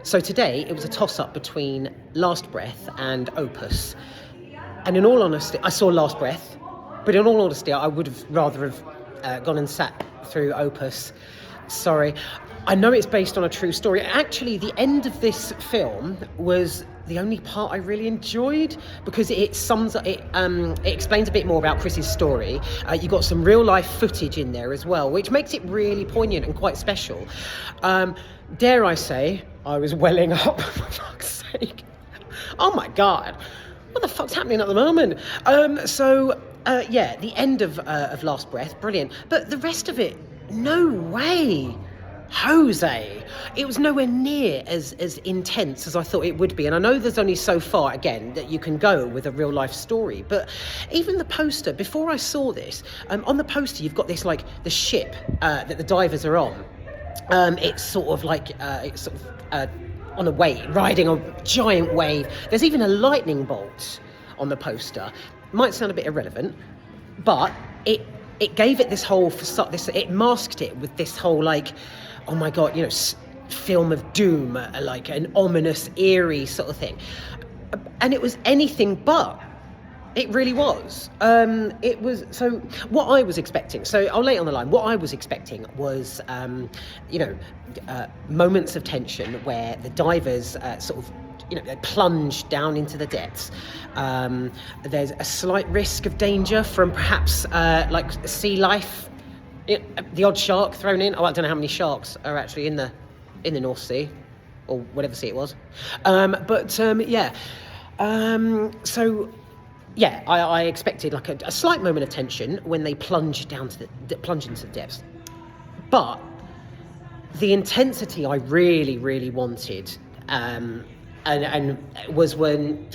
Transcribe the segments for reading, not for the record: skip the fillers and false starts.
So today, it was a toss-up between Last Breath and Opus. And in all honesty, I saw Last Breath, but in all honesty, I would have rather have gone and sat through Opus. Sorry. I know it's based on a true story. Actually, the end of this film was the only part I really enjoyed, because it explains a bit more about Chris's story. You got some real life footage in there as well, which makes it really poignant and quite special. Dare I say, I was welling up, for fuck's sake. Oh my God, what the fuck's happening at the moment? The end of Last Breath, brilliant. But the rest of it, no way. Jose, it was nowhere near as intense as I thought it would be. And I know there's only so far, again, that you can go with a real life story. But even the poster, before I saw this, on the poster, you've got this, like, the ship that the divers are on. It's sort of like, on a wave, riding a giant wave. There's even a lightning bolt on the poster. Might sound a bit irrelevant, but it gave it this whole facade, it masked it with this whole, like, oh my God, film of doom, like an ominous, eerie sort of thing. And it was anything but. It really was. It was, so what I was expecting, so I'll lay it on the line, what I was expecting was, moments of tension where the divers they plunge down into the depths. There's a slight risk of danger from perhaps sea life, the odd shark thrown in. I don't know how many sharks are actually in the North Sea, or whatever sea it was. I expected like a slight moment of tension when they plunge into the depths. But the intensity I really, really wanted, and was when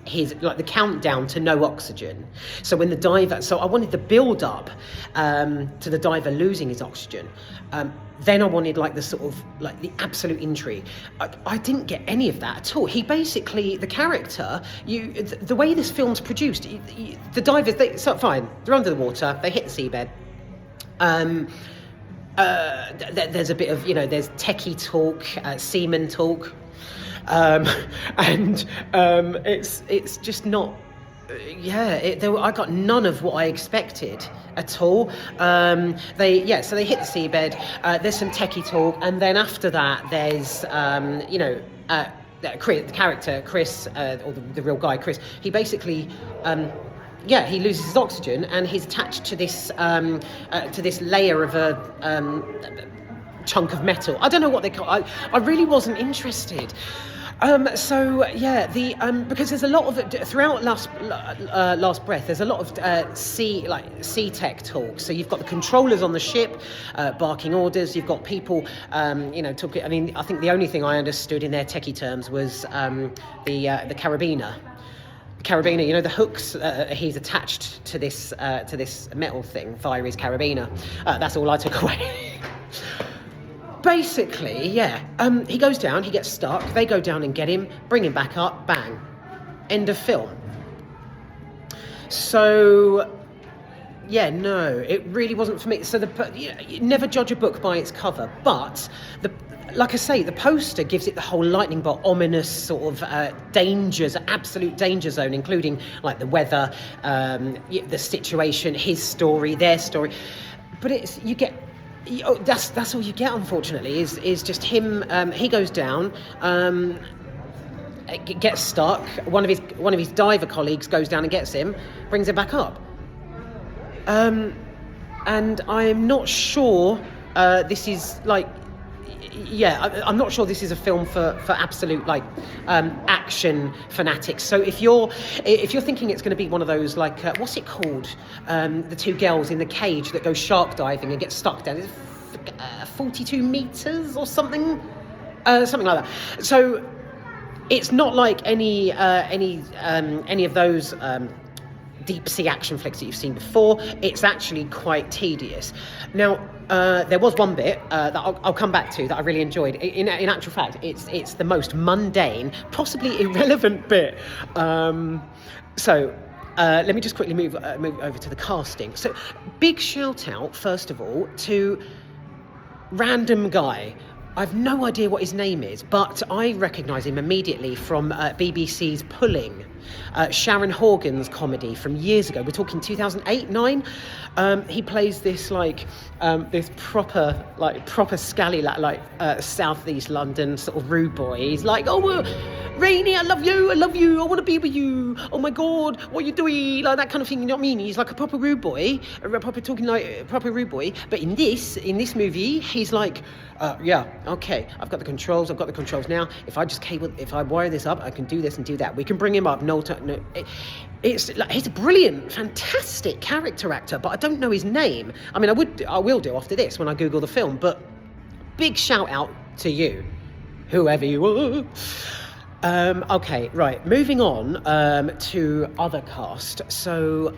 the countdown to no oxygen. So when the diver, I wanted the build up to the diver losing his oxygen. Then I wanted the absolute intrigue. I didn't get any of that at all. He basically, the character, the way this film's produced, the divers, fine, they're under the water, they hit the seabed. There's a bit of, there's techie talk, seaman talk. It's just not. I got none of what I expected at all. So they hit the seabed. There's some techie talk, and then after that, there's Chris, the character Chris, or the real guy Chris. He basically. He loses his oxygen, and he's attached to this layer of a chunk of metal. I don't know what they call it. I really wasn't interested. Because there's a lot of it throughout Last Breath. There's a lot of sea tech talk. So you've got the controllers on the ship barking orders. You've got people, talking. I mean, I think the only thing I understood in their techie terms was the carabiner. Carabiner, the hooks he's attached to this metal thing via his carabiner. That's all I took away. Basically, he goes down, he gets stuck, they go down and get him, bring him back up, bang. End of film. So, it really wasn't for me. So, you never judge a book by its cover, but, like I say, the poster gives it the whole lightning bolt, ominous sort of absolute danger zone, including, like, the weather, the situation, his story, their story. But that's all you get, unfortunately, is just him. He goes down, gets stuck. One of his diver colleagues goes down and gets him, brings him back up. And I'm not sure this is like. I'm not sure this is a film for absolute action fanatics. So if you're thinking it's going to be one of those what's it called? The two girls in the cage that go shark diving and get stuck down. 42 meters or something like that. So it's not like any of those deep sea action flicks that you've seen before. It's actually quite tedious. Now, there was one bit that I'll come back to that I really enjoyed. In actual fact, it's the most mundane, possibly irrelevant bit. Let me just quickly move over to the casting. So, big shout out, first of all, to random guy. I've no idea what his name is, but I recognise him immediately from BBC's Pulling, Sharon Horgan's comedy from years ago. We're talking 2008, 9. He plays this this proper scally southeast London sort of rude boy. He's like, oh, Rainey, I love you, I want to be with you. Oh my God, what are you doing? Like that kind of thing. You know what I mean? He's like a proper rude boy, proper rude boy. But in this movie, he's like, yeah, okay, I've got the controls now. If I wire this up, I can do this and do that. We can bring him up. He's a brilliant, fantastic character actor, but I don't know his name. I mean, I will do after this when I Google the film. But big shout out to you, whoever you are. Okay, right, moving on to other cast. So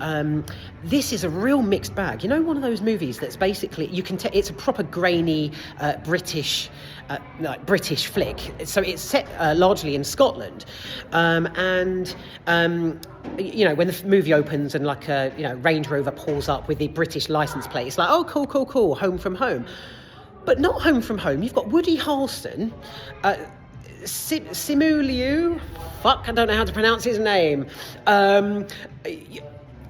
this is a real mixed bag. You know, one of those movies that's basically, you can it's a proper grainy British flick. So it's set largely in Scotland, and you know, when the movie opens and like a Range Rover pulls up with the British license plate, it's like, oh, cool, Home from Home. But not Home from Home. You've got Woody Harrelson, Simu Liu, I don't know how to pronounce his name.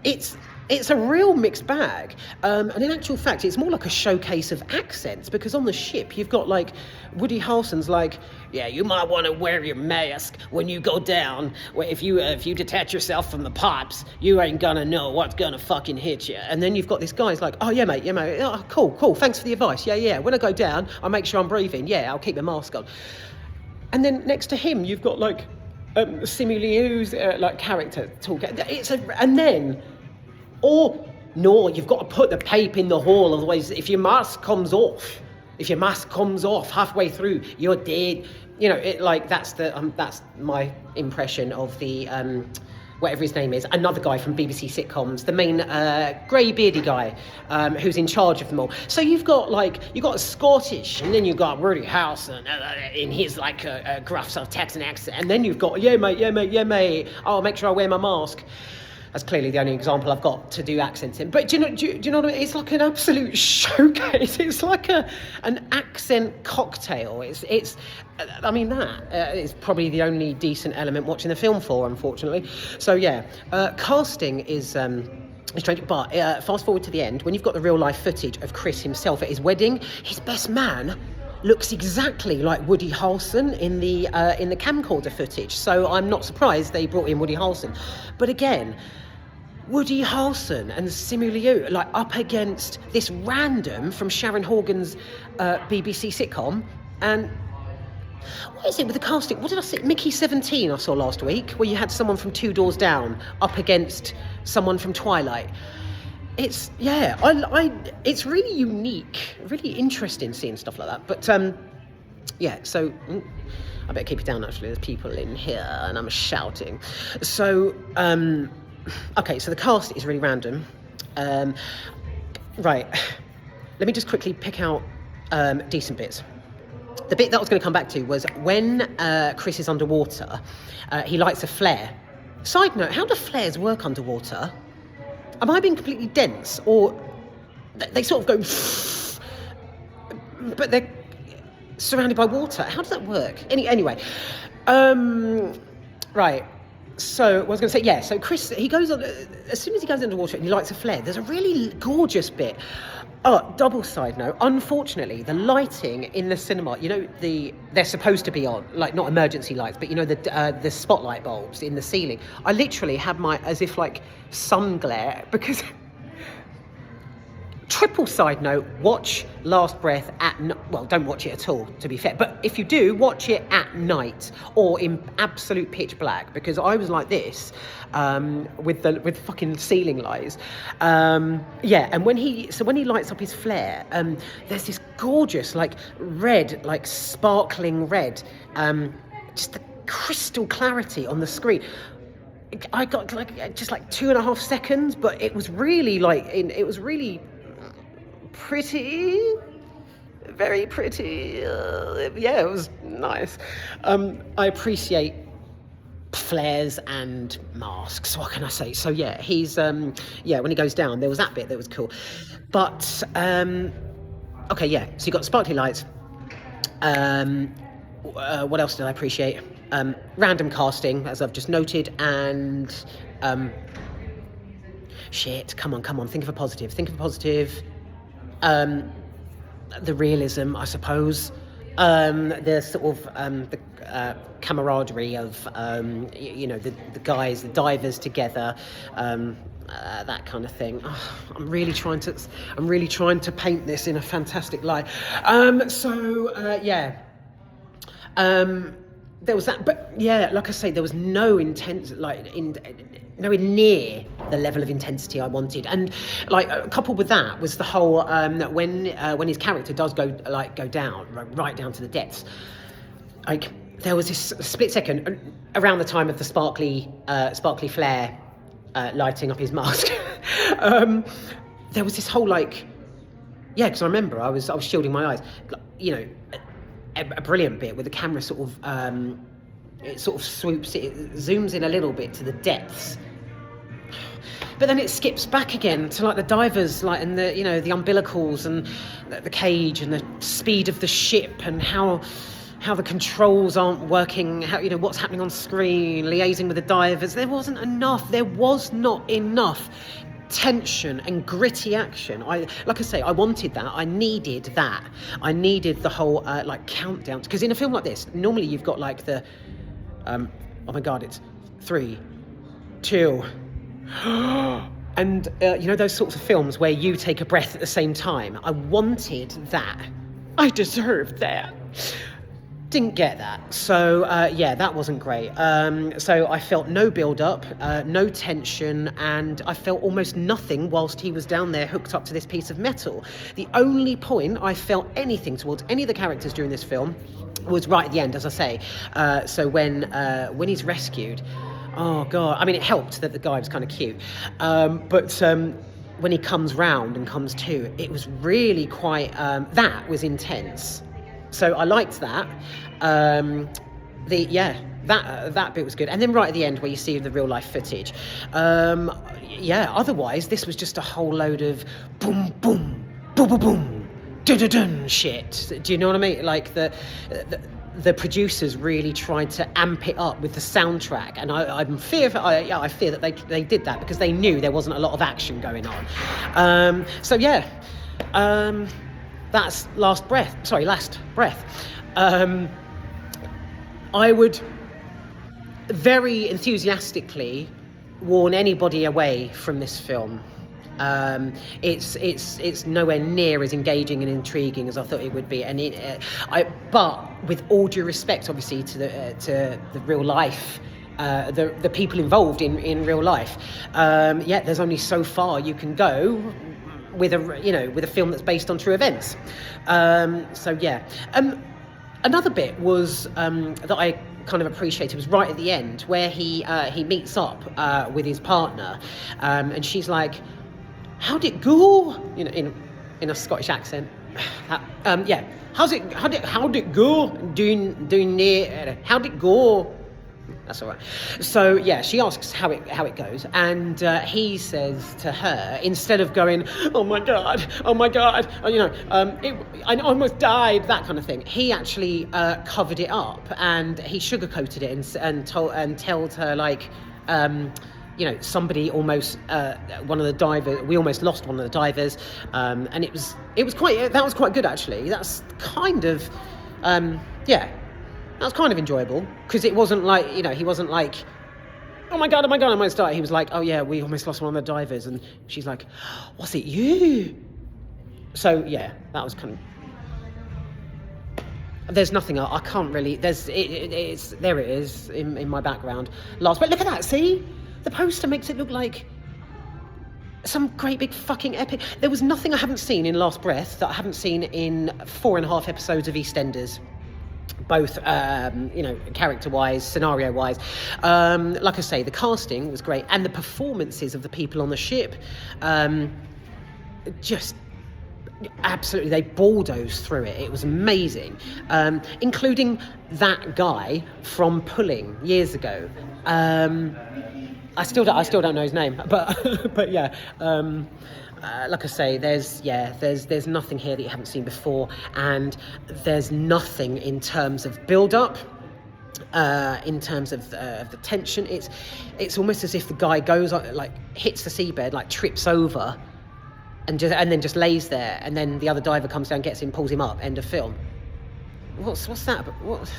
It's a real mixed bag, and in actual fact, it's more like a showcase of accents, because on the ship you've got like Woody Harrelson's like, yeah, you might want to wear your mask when you go down. If you detach yourself from the pipes, you ain't gonna know what's gonna fucking hit you. And then you've got this guy's like, oh yeah mate, oh, cool, thanks for the advice. Yeah. When I go down, I'll make sure I'm breathing. Yeah, I'll keep the mask on. And then next to him, you've got like Simu Liu's character talking. No, you've got to put the pipe in the hole, otherwise if your mask comes off halfway through, you're dead. You know, that's my impression of the whatever his name is, another guy from BBC sitcoms, the main grey beardy guy who's in charge of them all. So you've got a Scottish, and then you've got Woody Harrelson in his gruff sort of Texan accent, and then you've got yeah mate, I'll make sure I wear my mask. That's clearly the only example I've got to do accents in. But do you know what I mean? It's like an absolute showcase. It's like an accent cocktail. It's I mean, that is probably the only decent element watching the film for, unfortunately. So yeah, casting is strange. But fast forward to the end, when you've got the real life footage of Chris himself at his wedding, his best man looks exactly like Woody Harrelson in the camcorder footage. So I'm not surprised they brought in Woody Harrelson. But again, Woody Harrelson and Simu Liu up against this random from Sharon Horgan's BBC sitcom. And what is it with the casting? What did I say? Mickey 17 I saw last week, where you had someone from Two Doors Down up against someone from Twilight. It's it's really unique, really interesting seeing stuff like that. But so I better keep it down. Actually, there's people in here and I'm shouting. So okay, so the cast is really random. Right, let me just quickly pick out decent bits. The bit that I was going to come back to was when Chris is underwater, he lights a flare. Side note, how do flares work underwater? Am I being completely dense, or they sort of go, but they're surrounded by water? How does that work? Anyway, right. So what I was going to say, yeah. So Chris, he goes on as soon as he goes underwater and he lights a flare. There's a really gorgeous bit. Oh, double side note. Unfortunately, the lighting in the cinema, they're supposed to be on, like not emergency lights, but the spotlight bulbs in the ceiling. I literally had as if sun glare, because triple side note, watch Last Breath don't watch it at all, to be fair, but if you do, watch it at night or in absolute pitch black, because I was like this with fucking ceiling lights. And when he lights up his flare, there's this gorgeous red, sparkling red, just the crystal clarity on the screen. I got just 2.5 seconds, but it was really pretty, very pretty. It was nice. I appreciate flares and masks. What can I say? So yeah, he's when he goes down, there was that bit that was cool. But okay, yeah. So you got sparkly lights. What else did I appreciate? Random casting, as I've just noted, and shit. Come on. Think of a positive. The realism, I suppose. The sort of the camaraderie of the guys, the divers together, that kind of thing. Oh, I'm really trying to paint this in a fantastic light. There was that, but yeah, like I say, there was no intense, nowhere near the level of intensity I wanted. And coupled with that was the whole when his character does go down, right down to the depths. Like, there was this split second around the time of the sparkly flare lighting up his mask. There was this whole because I remember I was shielding my eyes. A brilliant bit where the camera sort of swoops, it zooms in a little bit to the depths, but then it skips back again to the divers, and the umbilicals and the cage and the speed of the ship and how the controls aren't working, what's happening on screen, liaising with the divers. There was not enough tension and gritty action. I wanted that. I needed that. I needed the whole countdown, because in a film like this, normally you've got the oh my god, it's 3, 2 and those sorts of films where you take a breath at the same time. I wanted that. I deserved that. Didn't get that. So, that wasn't great. So I felt no build-up, no tension, and I felt almost nothing whilst he was down there hooked up to this piece of metal. The only point I felt anything towards any of the characters during this film was right at the end, as I say. So when he's rescued, oh God, I mean, it helped that the guy was kind of cute. But when he comes round and comes to, it was really quite, that was intense. So I liked that. That bit was good. And then right at the end where you see the real life footage. Otherwise this was just a whole load of boom, boom, boom, boom, boom, dun-dun-dun shit. Do you know what I mean? The producers really tried to amp it up with the soundtrack, and I fear that they did that because they knew there wasn't a lot of action going on. That's last breath. I would very enthusiastically warn anybody away from this film. It's nowhere near as engaging and intriguing as I thought it would be, but with all due respect, obviously, to the real life. The people involved in real life. There's only so far you can go with a film that's based on true events. Another bit was that I kind of appreciated was right at the end where he meets up with his partner, and she's like, "How'd it go?" In a Scottish accent. How'd it go? How'd it go? That's all right. So she asks how it goes, and he says to her, instead of going, oh my god, I almost died, that kind of thing, he actually covered it up and he sugarcoated it and told her somebody almost one of the divers, we almost lost one of the divers, and it was quite good actually. That's kind of that was kind of enjoyable, because it wasn't he wasn't like, oh my god, I almost died. He was like, oh yeah, we almost lost one of the divers, and she's like, was it you? So that was kind of. There's nothing I can't really. It's there. It is in my background. But look at that. See, the poster makes it look like some great big fucking epic. There was nothing I haven't seen in Last Breath that I haven't seen in 4.5 episodes of EastEnders. Both, character-wise, scenario-wise. Like I say, the casting was great, and the performances of the people on the ship, just absolutely, they bulldozed through it. It was amazing, including that guy from Pulling years ago. I still don't know his name, but like I say, there's nothing here that you haven't seen before, and there's nothing in terms of build-up. In terms of the tension, it's almost as if the guy goes like hits the seabed, like trips over, and then just lays there, and then the other diver comes down, gets him, pulls him up. End of film. What's that? What?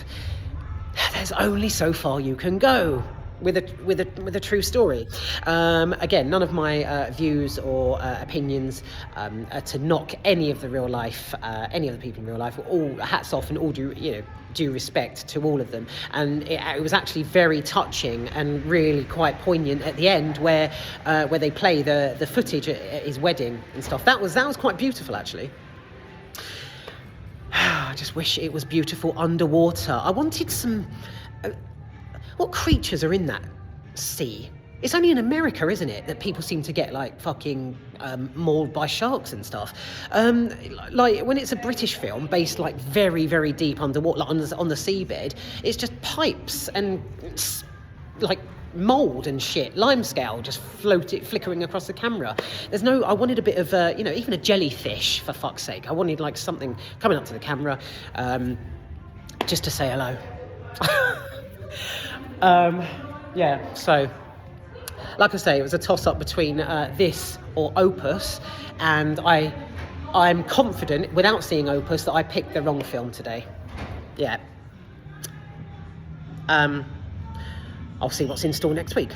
There's only so far you can go with a true story. Again, none of my views or opinions are to knock any of the real life, any of the people in real life. All hats off and all due respect to all of them. And it was actually very touching and really quite poignant at the end, where they play the footage at his wedding and stuff. That was quite beautiful, actually. I just wish it was beautiful underwater. I wanted some. What creatures are in that sea? It's only in America, isn't it, that people seem to get like fucking mauled by sharks and stuff. Like when it's a British film based like very, very deep underwater, like on the seabed, it's just pipes and like mould and shit, limescale just flickering across the camera. I wanted a bit of even a jellyfish, for fuck's sake. I wanted like something coming up to the camera, just to say hello. So like I say, it was a toss-up between this or Opus, and I'm confident, without seeing Opus, that I picked the wrong film today. Yeah. I'll see what's in store next week.